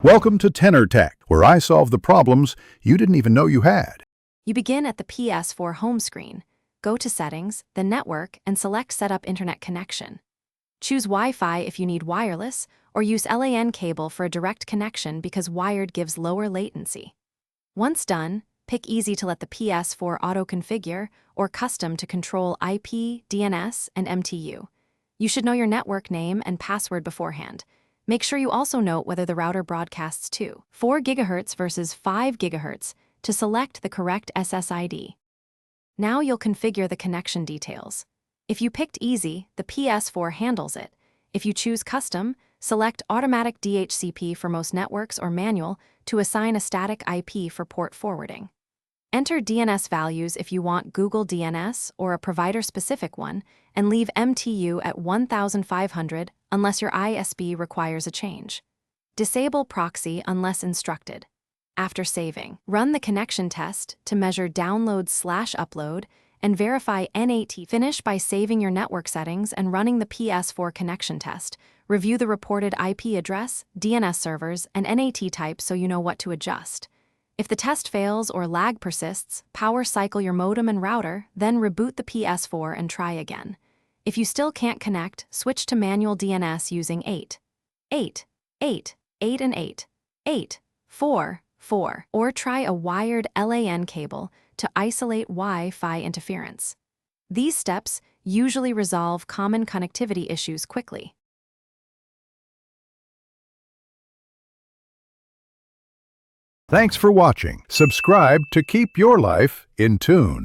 Welcome to Tenor Tech, where I solve the problems you didn't even know you had. You begin at the Ps4 home screen. Go to Settings, then Network, and select Set up Internet Connection. Choose Wi-Fi if you need wireless, or use LAN cable for a direct connection because wired gives lower latency. Once done, pick Easy to let the Ps4 auto-configure or Custom to control IP, DNS, and MTU. You should know your network name and password beforehand. Make sure you also note whether the router broadcasts to 4 GHz versus 5 GHz to select the correct SSID. Now you'll configure the connection details. If you picked Easy, the Ps4 handles it. If you choose Custom, select Automatic DHCP for most networks or Manual to assign a static IP for port forwarding. Enter DNS values if you want Google DNS or a provider-specific one, and leave MTU at 1500 unless your ISP requires a change. Disable proxy unless instructed. After saving, run the connection test to measure download/upload and verify NAT. Finish by saving your network settings and running the Ps4 connection test. Review the reported IP address, DNS servers, and NAT type so you know what to adjust. If the test fails or lag persists, power cycle your modem and router, then reboot the Ps4 and try again. If you still can't connect, switch to manual DNS using 8, 8, 8, 8 and 8, 8, 4, 4, or try a wired LAN cable to isolate Wi-Fi interference. These steps usually resolve common connectivity issues quickly. Thanks for watching. Subscribe to keep your life in tune.